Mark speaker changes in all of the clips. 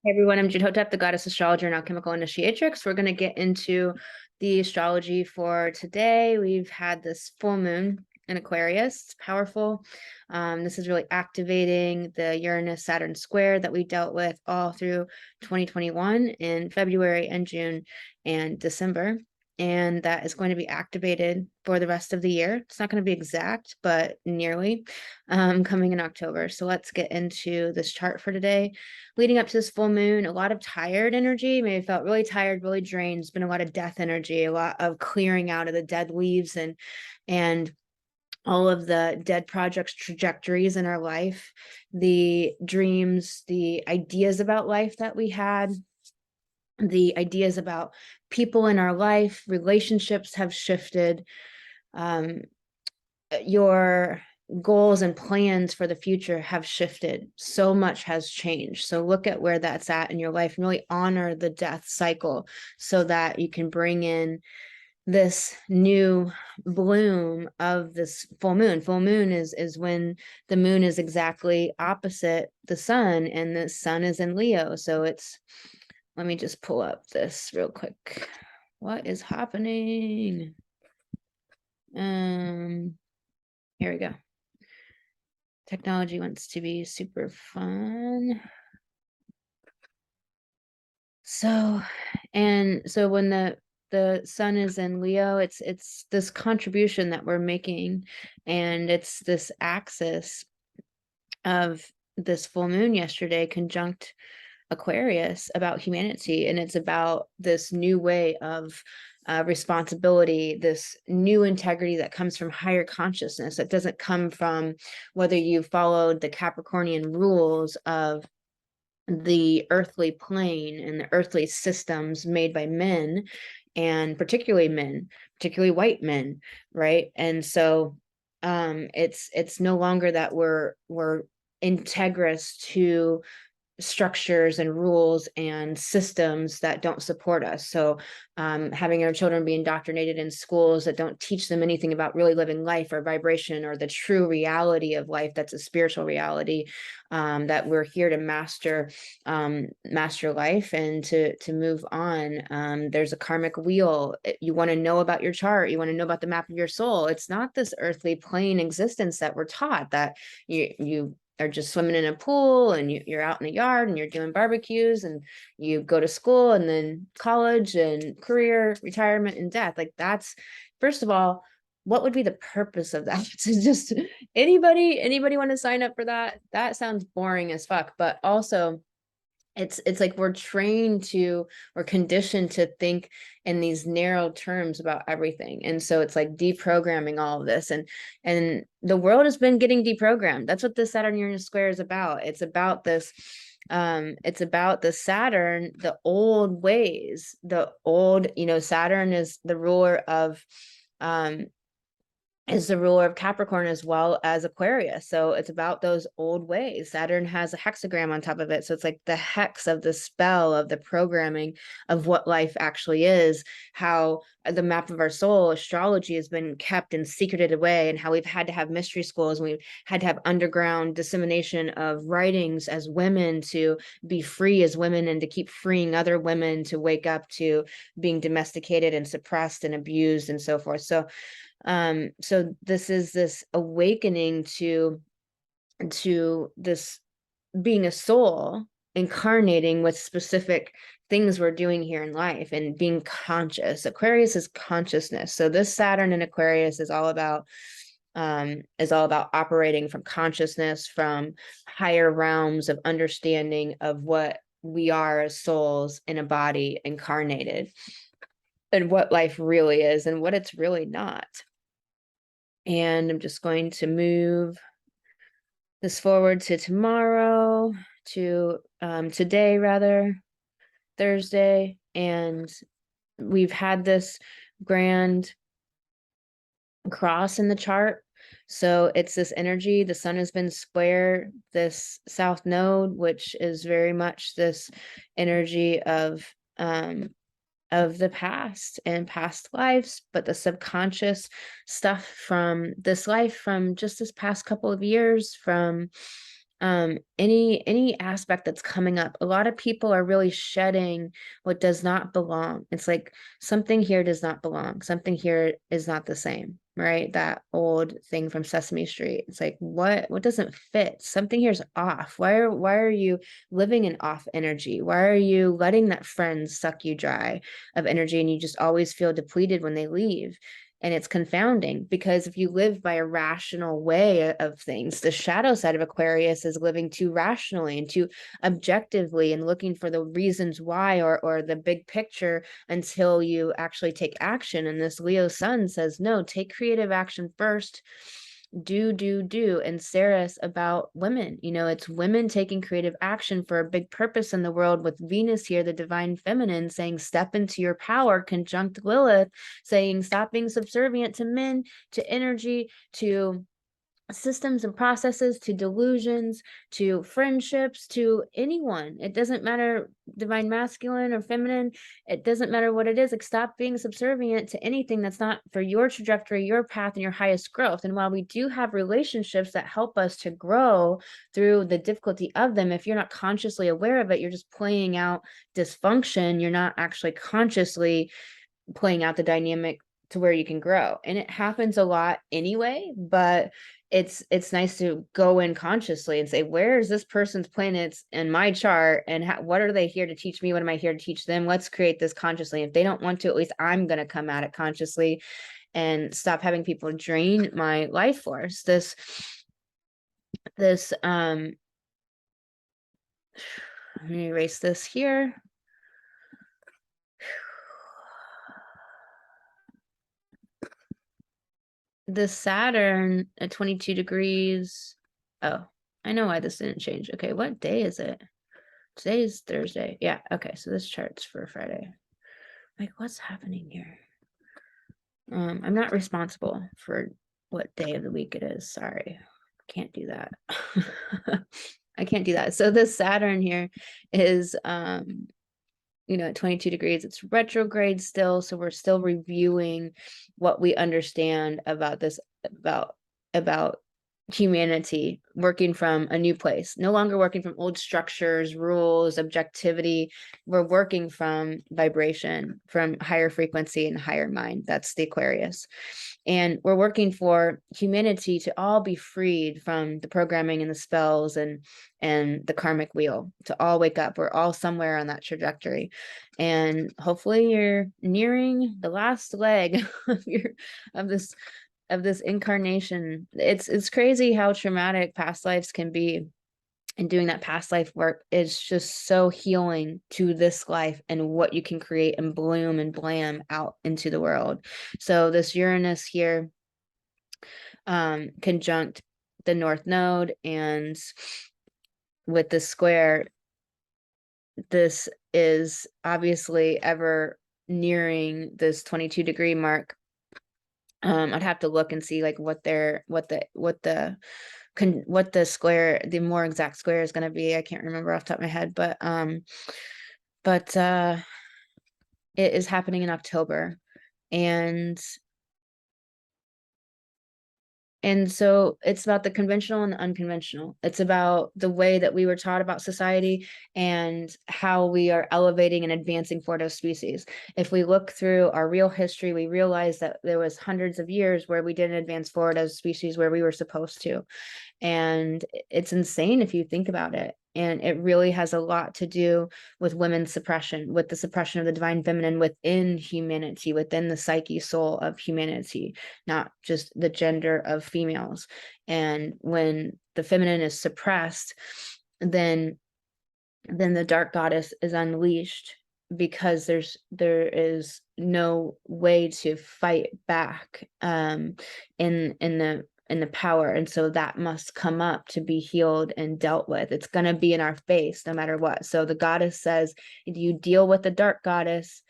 Speaker 1: Hey everyone, I'm Hotep, the goddess astrologer and alchemical initiatrix. We're going to get into the astrology for today. We've had this full moon in Aquarius. It's powerful. This is really activating the Uranus Saturn square that we dealt with all through 2021 in February and June and December. And that is going to be activated for the rest of the year. It's not going to be exact, but nearly coming in October. So let's get into this chart for today. Leading up to this full moon, a lot of tired energy. Maybe felt really tired, really drained. It's been a lot of death energy, a lot of clearing out of the dead leaves and all of the dead projects trajectories in our life, the dreams, the ideas about life that we had, the ideas about people in our life, relationships have shifted. Your goals and plans for the future have shifted. So much has changed. So look at where that's at in your life and really honor the death cycle so that you can bring in this new bloom of this full moon. Full moon is when the moon is exactly opposite the sun, and the sun is in Leo. So it's, let me just pull up this real quick. What is happening? Here we go. Technology wants to be super fun. So when the sun is in Leo, it's this contribution that we're making, and it's this axis of this full moon yesterday conjunct Aquarius about humanity, and it's about this new way of responsibility, this new integrity that comes from higher consciousness, that doesn't come from whether you followed the Capricornian rules of the earthly plane and the earthly systems made by men, and particularly white men, right? And so it's no longer that we're integrous to structures and rules and systems that don't support us. So having our children be indoctrinated in schools that don't teach them anything about really living life or vibration or the true reality of life, that's a spiritual reality, that we're here to master life and to move on. There's a karmic wheel. You want to know about your chart, you want to know about the map of your soul. It's not this earthly plane existence that we're taught, that you are just swimming in a pool and you're out in the yard and you're doing barbecues and you go to school and then college and career, retirement, and death. Like, that's, first of all, what would be the purpose of that? To just anybody want to sign up for that? That sounds boring as fuck. But also, it's like we're conditioned to think in these narrow terms about everything, and so it's like deprogramming all of this, and the world has been getting deprogrammed. That's what the Saturn Uranus square is about. It's about this, it's about the Saturn, the old ways, the old, Saturn is the ruler of Capricorn as well as Aquarius. So it's about those old ways. Saturn has a hexagram on top of it. So it's like the hex of the spell of the programming of what life actually is, how the map of our soul, astrology, has been kept and secreted away, and how we've had to have mystery schools, and we've had to have underground dissemination of writings as women to be free as women and to keep freeing other women to wake up to being domesticated and suppressed and abused and so forth. So this is this awakening to this being a soul incarnating with specific things we're doing here in life and being conscious. Aquarius is consciousness. So this Saturn in Aquarius is all about operating from consciousness, from higher realms of understanding of what we are as souls in a body incarnated, and what life really is and what it's really not. And I'm just going to move this forward to tomorrow, to today rather, Thursday. And we've had this grand cross in the chart. So it's this energy. The sun has been square this south node, which is very much this energy of the past and past lives, but the subconscious stuff from this life, from just this past couple of years, from any aspect that's coming up. A lot of people are really shedding what does not belong. It's like something here does not belong. Something here is not the same, right? That old thing from Sesame Street. It's like what doesn't fit? Something here's off. Why are you living in off energy? Why are you letting that friend suck you dry of energy and you just always feel depleted when they leave? And it's confounding because if you live by a rational way of things, the shadow side of Aquarius is living too rationally and too objectively and looking for the reasons why or the big picture until you actually take action. And this Leo sun says, no, take creative action first. Do. And Sarah's about women. It's women taking creative action for a big purpose in the world, with Venus here, the divine feminine, saying step into your power, conjunct Lilith, saying stop being subservient to men, to energy, to systems and processes, to delusions, to friendships, to anyone. It doesn't matter, divine masculine or feminine. It doesn't matter what it is. Like, stop being subservient to anything that's not for your trajectory, your path, and your highest growth. And while we do have relationships that help us to grow through the difficulty of them, if you're not consciously aware of it, you're just playing out dysfunction. You're not actually consciously playing out the dynamic to where you can grow. And it happens a lot anyway, but it's nice to go in consciously and say, where is this person's planets in my chart, and what are they here to teach me? What am I here to teach them? Let's create this consciously. If they don't want to, at least I'm going to come at it consciously and stop having people drain my life force. This let me erase this here. The Saturn at 22 degrees. Oh, I know why this didn't change. Okay, what day is it? Today is Thursday. Yeah, okay, so this chart's for Friday. Like, what's happening here? I'm not responsible for what day of the week it is. Sorry. Can't do that. I can't do that. So this Saturn here is at 22 degrees, it's retrograde still. So we're still reviewing what we understand about this, about humanity, working from a new place, no longer working from old structures, rules, objectivity. We're working from vibration, from higher frequency and higher mind. That's the Aquarius. And we're working for humanity to all be freed from the programming and the spells and the karmic wheel, to all wake up. We're all somewhere on that trajectory. And hopefully you're nearing the last leg of this incarnation. It's crazy how traumatic past lives can be. And doing that past life work is just so healing to this life and what you can create and bloom and blam out into the world. So this Uranus here, conjunct the North Node, and with the square, this is obviously ever nearing this 22 degree mark. I'd have to look and see like what the square, the more exact square is going to be. I can't remember off the top of my head, but it is happening in October. And so it's about the conventional and the unconventional. It's about the way that we were taught about society and how we are elevating and advancing forward as species. If we look through our real history, we realize that there was hundreds of years where we didn't advance forward as a species where we were supposed to. And it's insane if you think about it. And it really has a lot to do with women's suppression, with the suppression of the divine feminine within humanity, within the psyche soul of humanity, not just the gender of females. And when the feminine is suppressed, then the dark goddess is unleashed, because there is no way to fight back in the power. And so that must come up to be healed and dealt with. It's going to be in our face no matter what. So the goddess says, you deal with the dark goddess,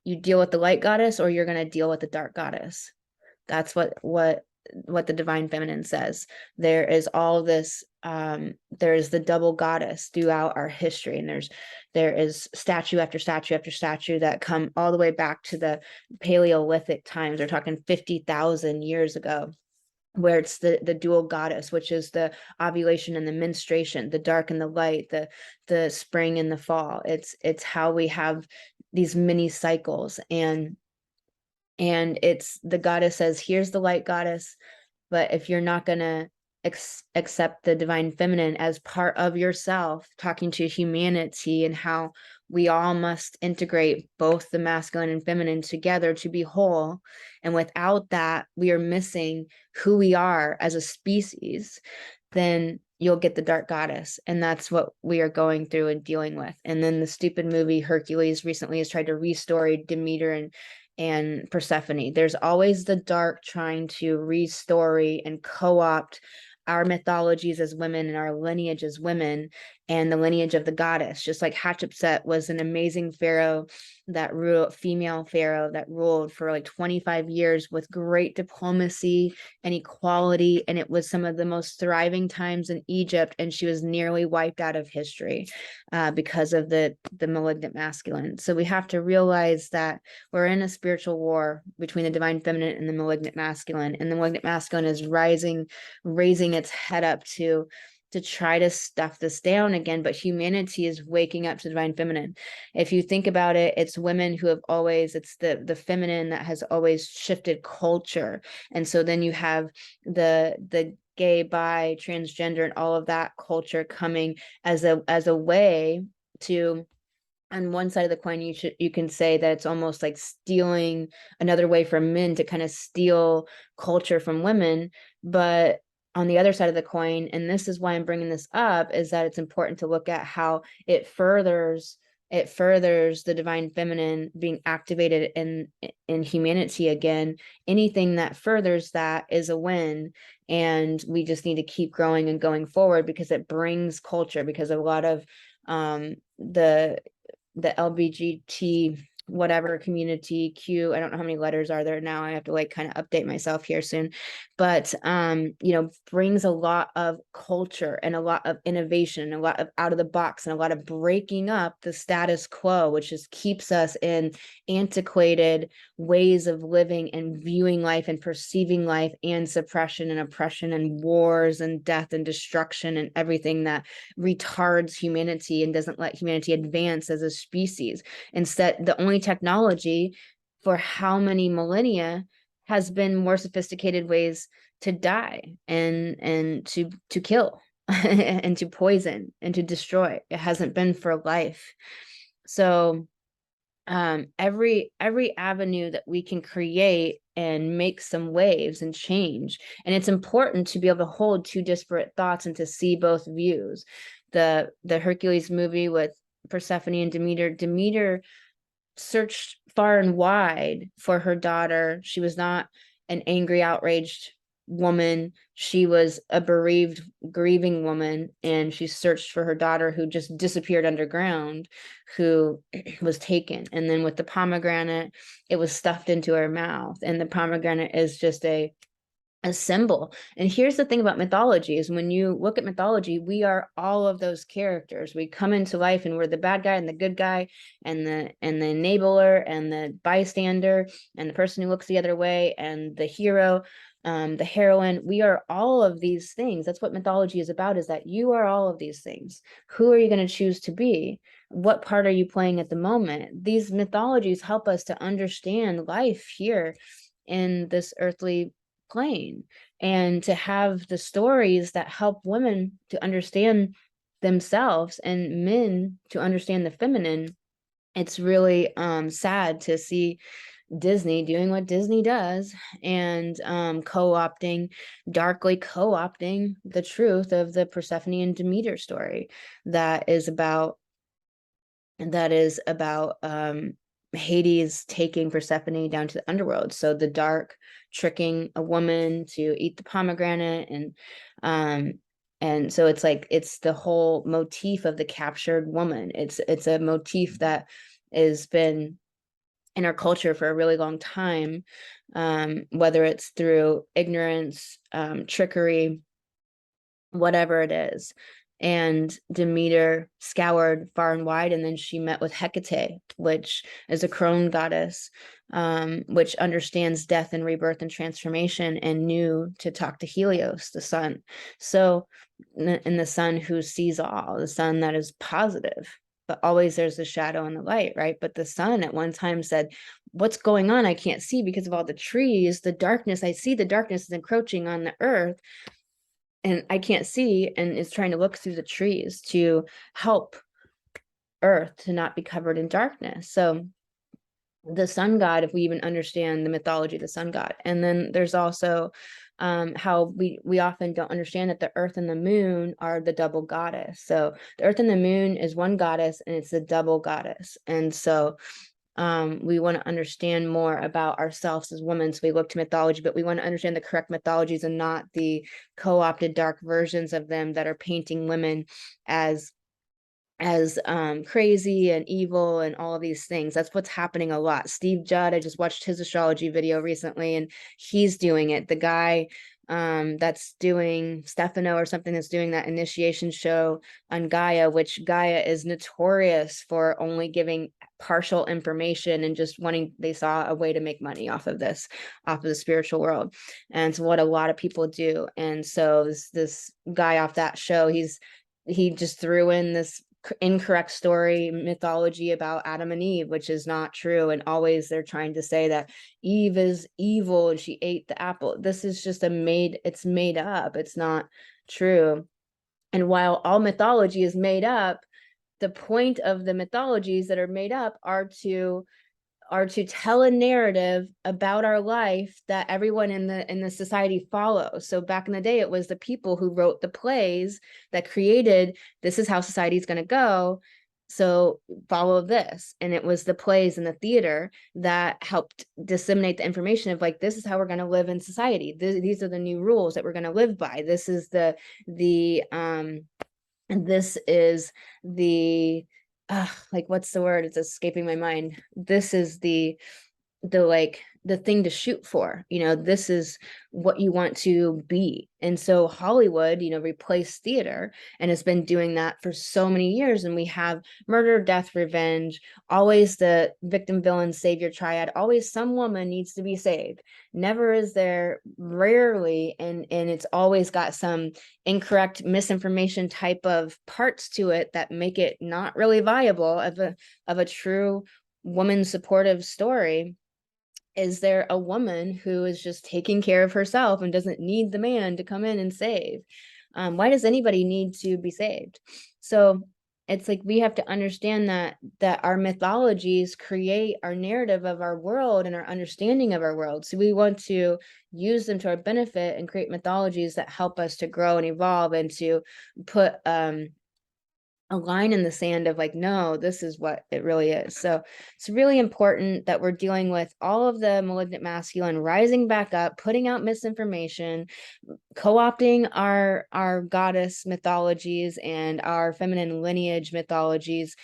Speaker 1: you deal with the light goddess, or you're going to deal with the dark goddess. That's what the divine feminine says. There is all this, there is the double goddess throughout our history, and there is statue after statue after statue that come all the way back to the Paleolithic times. We're talking 50,000 years ago, where it's the dual goddess, which is the ovulation and the menstruation, the dark and the light, the spring and the fall. It's how we have these mini cycles, and it's the goddess says, here's the light goddess, but if you're not going to accept the divine feminine as part of yourself, talking to humanity and how we all must integrate both the masculine and feminine together to be whole. And without that, we are missing who we are as a species, then you'll get the dark goddess. And that's what we are going through and dealing with. And then the stupid movie Hercules recently has tried to restore Demeter and Persephone. There's always the dark trying to restore and co-opt our mythologies as women and our lineage as women and the lineage of the goddess. Just like Hatshepsut was an amazing pharaoh that ruled, female pharaoh that ruled for like 25 years with great diplomacy and equality, and it was some of the most thriving times in Egypt, and she was nearly wiped out of history because of the malignant masculine. So we have to realize that we're in a spiritual war between the divine feminine and the malignant masculine, and the malignant masculine is raising its head up to try to stuff this down again, but humanity is waking up to divine feminine. If you think about it, it's women who have always, it's the feminine that has always shifted culture. And so then you have the gay, bi, transgender, and all of that culture coming as a way to, on one side of the coin, you can say that it's almost like stealing, another way for men to kind of steal culture from women. But on the other side of the coin, and this is why I'm bringing this up, is that it's important to look at how it furthers the divine feminine being activated in humanity again. Anything that furthers that is a win, and we just need to keep growing and going forward, because it brings culture, because a lot of the LBGT whatever community Q, I don't know how many letters are there now, I have to like kind of update myself here soon, but brings a lot of culture and a lot of innovation, a lot of out of the box, and a lot of breaking up the status quo, which just keeps us in antiquated ways of living and viewing life and perceiving life, and suppression and oppression and wars and death and destruction and everything that retards humanity and doesn't let humanity advance as a species. Instead, the only technology for how many millennia has been more sophisticated ways to die and to kill and to poison and to destroy. It hasn't been for life. So every avenue that we can create and make some waves and change, and it's important to be able to hold two disparate thoughts and to see both views. The Hercules movie with Persephone and Demeter searched far and wide for her daughter. She was not an angry, outraged woman. She was a bereaved, grieving woman, and she searched for her daughter, who just disappeared underground, who was taken. And then with the pomegranate, it was stuffed into her mouth, and the pomegranate is just a symbol. And here's the thing about mythology, is when you look at mythology, we are all of those characters. We come into life and we're the bad guy and the good guy, and the enabler and the bystander and the person who looks the other way and the hero, the heroine. We are all of these things. That's what mythology is about, is that you are all of these things. Who are you going to choose to be? What part are you playing at the moment? These mythologies help us to understand life here in this earthly plane, and to have the stories that help women to understand themselves and men to understand the feminine. It's really sad to see Disney doing what Disney does, and darkly co-opting the truth of the Persephone and Demeter story that is about Hades taking Persephone down to the underworld. So the dark tricking a woman to eat the pomegranate, and so it's like, it's the whole motif of the captured woman. It's a motif that has been in our culture for a really long time, whether it's through ignorance, trickery, whatever it is. and Demeter scoured far and wide, and then she met with Hecate, which is a crone goddess, which understands death and rebirth and transformation, and knew to talk to Helios, the sun. So, in the sun who sees all, the sun that is positive, but always there's the shadow and the light, right? But the sun at one time said, what's going on? I can't see because of all the trees, the darkness. I see the darkness is encroaching on the earth, and I can't see, and is trying to look through the trees to help earth to not be covered in darkness. So the sun god, if we even understand the mythology of the sun god. And then there's also how we often don't understand that the earth and the moon are the double goddess. So the earth and the moon is one goddess, and it's the double goddess. And so we want to understand more about ourselves as women. So we look to mythology, but we want to understand the correct mythologies and not the co-opted dark versions of them that are painting women as crazy and evil and all of these things. That's what's happening a lot. Steve Judd, I just watched his astrology video recently, and he's doing it. The guy that's doing Stefano or something, that's doing that initiation show on Gaia, which Gaia is notorious for only giving partial information and just wanting, they saw a way to make money off of this, off of the spiritual world. And so what a lot of people do. And so this guy off that show, he just threw in this incorrect story mythology about Adam and Eve, which is not true. And always they're trying to say that Eve is evil and she ate the apple. This is just it's made up. It's not true. And while all mythology is made up, the point of the mythologies that are made up are to tell a narrative about our life that everyone in the society follows. So back in the day, it was the people who wrote the plays that created, this is how society is going to go, so follow this. And it was the plays and the theater that helped disseminate the information of, like, this is how we're going to live in society. These are the new rules that we're going to live by. This is this is the like, what's the word? It's escaping my mind. This is the like the thing to shoot for. This is what you want to be. And so Hollywood, replaced theater and has been doing that for so many years. And we have murder, death, revenge, always the victim, villain, savior triad. Always some woman needs to be saved. Never is there, rarely, and it's always got some incorrect misinformation type of parts to it that make it not really viable of a true woman supportive story. Is there a woman who is just taking care of herself and doesn't need the man to come in and save? Why does anybody need to be saved? So it's like we have to understand that our mythologies create our narrative of our world and our understanding of our world. So we want to use them to our benefit and create mythologies that help us to grow and evolve, and to put a line in the sand of, like, no, this is what it really is. So it's really important that we're dealing with all of the malignant masculine rising back up, putting out misinformation, co-opting our goddess mythologies and our feminine lineage mythologies,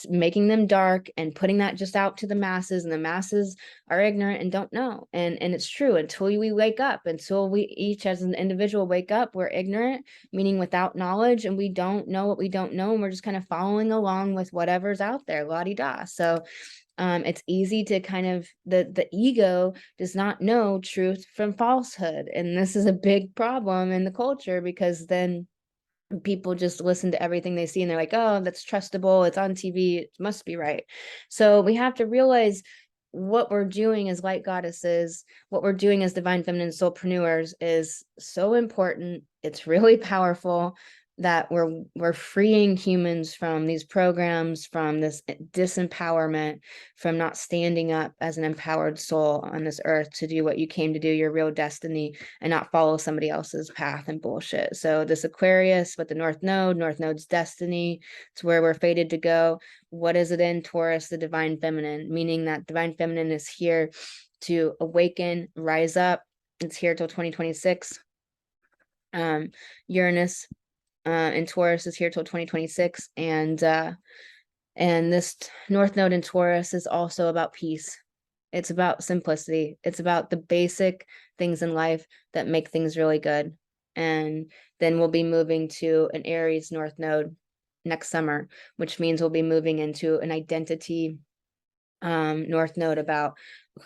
Speaker 1: making them dark and putting that just out to the masses, and the masses are ignorant and don't know. And it's true, until we wake up, until we each as an individual wake up, we're ignorant, meaning without knowledge, and we don't know what we don't know, and we're just kind of following along with whatever's out there, la-di-da. So it's easy to kind of, the ego does not know truth from falsehood. And this is a big problem in the culture, because then people just listen to everything they see and they're like, oh, that's trustable, it's on TV, it must be right. So we have to realize what we're doing as light goddesses, what we're doing as divine feminine soulpreneurs is so important. It's really powerful, that we're freeing humans from these programs, from this disempowerment, from not standing up as an empowered soul on this earth to do what you came to do, your real destiny, and not follow somebody else's path and bullshit. So this Aquarius with the North Node's destiny, it's where we're fated to go. What is it in Taurus? The divine feminine, meaning that divine feminine is here to awaken, rise up. It's here till 2026. Uranus in Taurus is here till 2026, and this North Node in Taurus is also about peace. It's about simplicity. It's about the basic things in life that make things really good. And then we'll be moving to an Aries North Node next summer, which means we'll be moving into an identity North Node about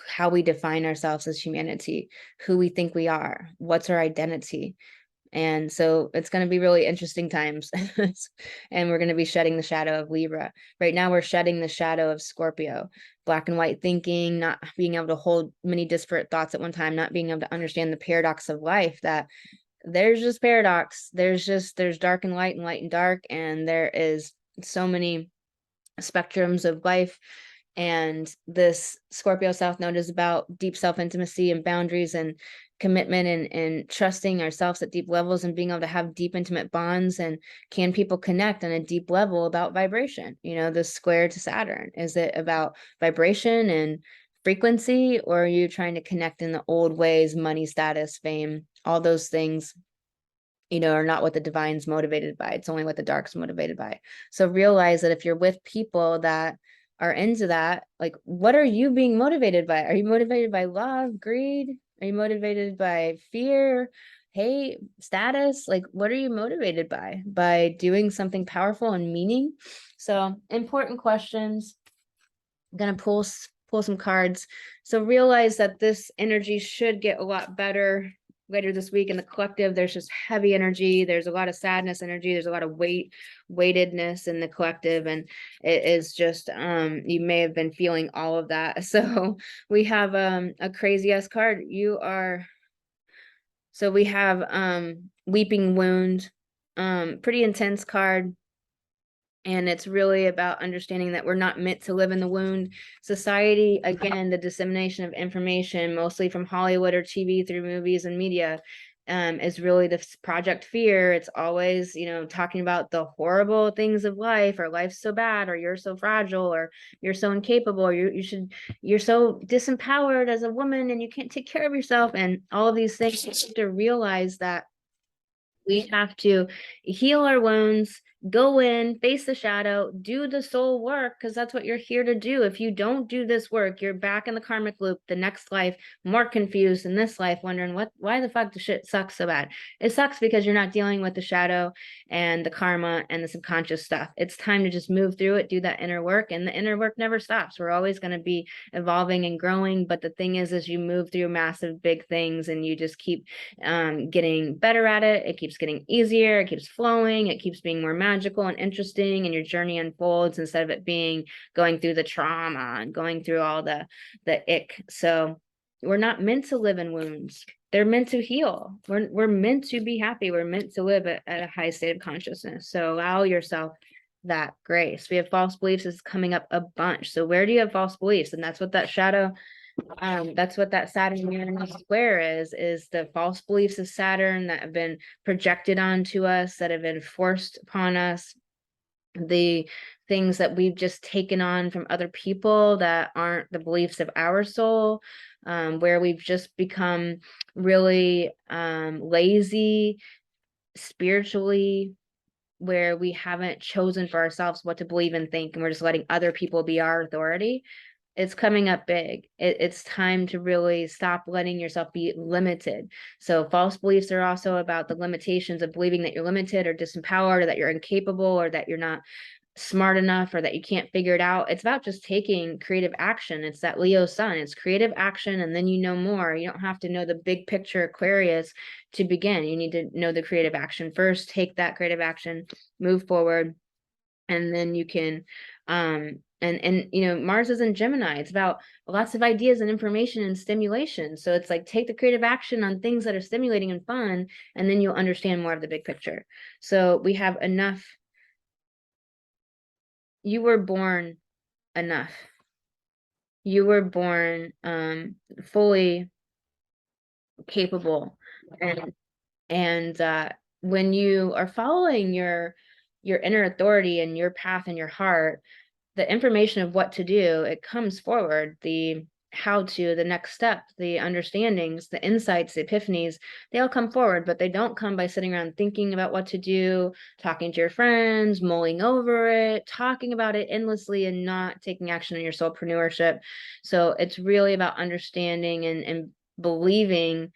Speaker 1: how we define ourselves as humanity, who we think we are, what's our identity. And so it's going to be really interesting times. And we're going to be shedding the shadow of Libra. Right now, we're shedding the shadow of Scorpio, black and white thinking, not being able to hold many disparate thoughts at one time, not being able to understand the paradox of life, that there's just paradox. There's dark and light and dark. And there is so many spectrums of life. And this Scorpio South Node is about deep self-intimacy and boundaries and commitment and trusting ourselves at deep levels and being able to have deep intimate bonds. And can people connect on a deep level about vibration? You know, the square to Saturn, is it about vibration and frequency, or are you trying to connect in the old ways, money, status, fame, all those things, you know, are not what the divine's motivated by. It's only what the dark's motivated by. So realize that if you're with people that are into that, like, what are you being motivated by? Are you motivated by love, greed? Are you motivated by fear, hate, status? Like, what are you motivated by? By doing something powerful and meaning? So important questions. I'm gonna pull some cards. So realize that this energy should get a lot better later this week in the collective. There's just heavy energy. There's a lot of sadness energy. There's a lot of weightedness in the collective. And it is just, you may have been feeling all of that. So we have a crazy ass card. So we have weeping wound, pretty intense card. And it's really about understanding that we're not meant to live in the wound. Society, again, the dissemination of information, mostly from Hollywood or TV through movies and media, is really the project fear. It's always, you know, talking about the horrible things of life, or life's so bad, or you're so fragile, or you're so incapable, or you're so disempowered as a woman and you can't take care of yourself, and all of these things. You have to realize that we have to heal our wounds, go in, face the shadow, do the soul work, because that's what you're here to do. If you don't do this work, you're back in the karmic loop, the next life, more confused in this life, wondering why the fuck the shit sucks so bad. It sucks because you're not dealing with the shadow and the karma and the subconscious stuff. It's time to just move through it, do that inner work, and the inner work never stops. We're always going to be evolving and growing, but the thing is you move through massive big things and you just keep getting better at it. It keeps getting easier. It keeps flowing. It keeps being more magical and interesting, and your journey unfolds instead of it being going through the trauma and going through all the ick. So we're not meant to live in wounds. They're meant to heal. We're meant to be happy. We're meant to live at a high state of consciousness. So allow yourself that grace. We have false beliefs is coming up a bunch. So where do you have false beliefs? And that's what that shadow, that's what that Saturn Uranus square is the false beliefs of Saturn that have been projected onto us, that have been forced upon us, the things that we've just taken on from other people that aren't the beliefs of our soul, where we've just become really lazy spiritually, where we haven't chosen for ourselves what to believe and think, and we're just letting other people be our authority. It's coming up big. It's time to really stop letting yourself be limited. So false beliefs are also about the limitations of believing that you're limited or disempowered, or that you're incapable, or that you're not smart enough, or that you can't figure it out. It's about just taking creative action. It's that Leo sun. It's creative action, and then you know more. You don't have to know the big picture Aquarius to begin. You need to know the creative action first. Take that creative action, move forward, and then you can and you know, Mars is in Gemini. It's about lots of ideas and information and stimulation. So it's like, take the creative action on things that are stimulating and fun, and then you'll understand more of the big picture. So we have enough. You were born enough. You were born fully capable, and when you are following your inner authority and your path and your heart, the information of what to do, it comes forward. The how to, the next step, the understandings, the insights, the epiphanies, they all come forward, but they don't come by sitting around thinking about what to do, talking to your friends, mulling over it, talking about it endlessly, and not taking action in your soulpreneurship. So it's really about understanding and believing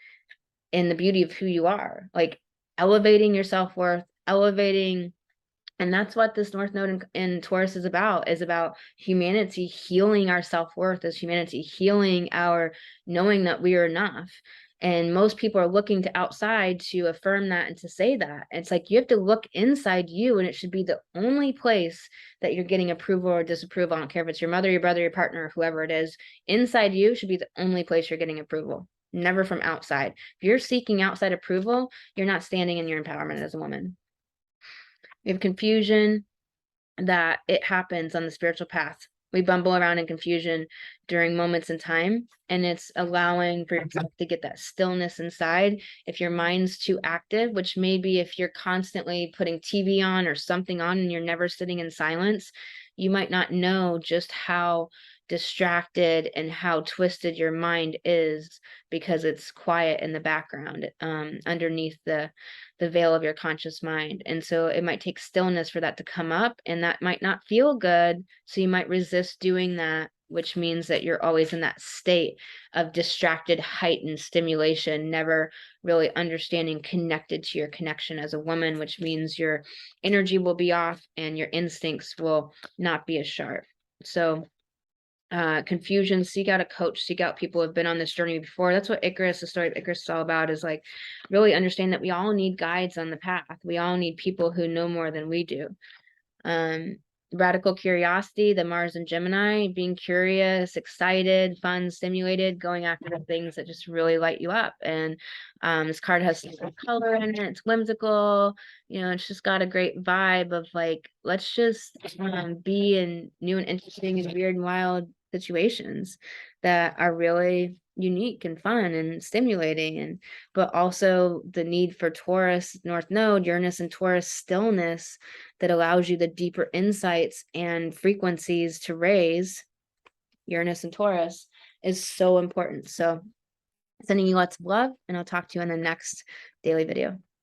Speaker 1: in the beauty of who you are. Like, elevating your self-worth, elevating. And that's what this North Node in Taurus is about humanity healing our self-worth, as humanity healing our knowing that we are enough. And most people are looking to outside to affirm that and to say that. It's like you have to look inside you, and it should be the only place that you're getting approval or disapproval. I don't care if it's your mother, your brother, your partner, whoever it is. Inside you should be the only place you're getting approval, never from outside. If you're seeking outside approval, you're not standing in your empowerment as a woman. We have confusion, that it happens on the spiritual path. We bumble around in confusion during moments in time, and it's allowing for yourself to get that stillness inside. If your mind's too active, which maybe if you're constantly putting TV on or something on and you're never sitting in silence, you might not know just how distracted and how twisted your mind is because it's quiet in the background, underneath the veil of your conscious mind. And so it might take stillness for that to come up, and that might not feel good. So you might resist doing that, which means that you're always in that state of distracted, heightened stimulation, never really understanding connected to your connection as a woman, which means your energy will be off and your instincts will not be as sharp. So confusion, seek out a coach, seek out people who have been on this journey before. That's what Icarus, the story of Icarus is all about, is like really understand that we all need guides on the path. We all need people who know more than we do. Radical curiosity, the Mars and Gemini, being curious, excited, fun, stimulated, going after the things that just really light you up. And this card has some color in it. It's whimsical. You know, it's just got a great vibe of like, let's just be in new and interesting and weird and wild situations that are really unique and fun and stimulating. And but also the need for Taurus, North Node, Uranus and Taurus stillness that allows you the deeper insights and frequencies to raise. Uranus and Taurus is so important. So sending you lots of love, and I'll talk to you in the next daily video.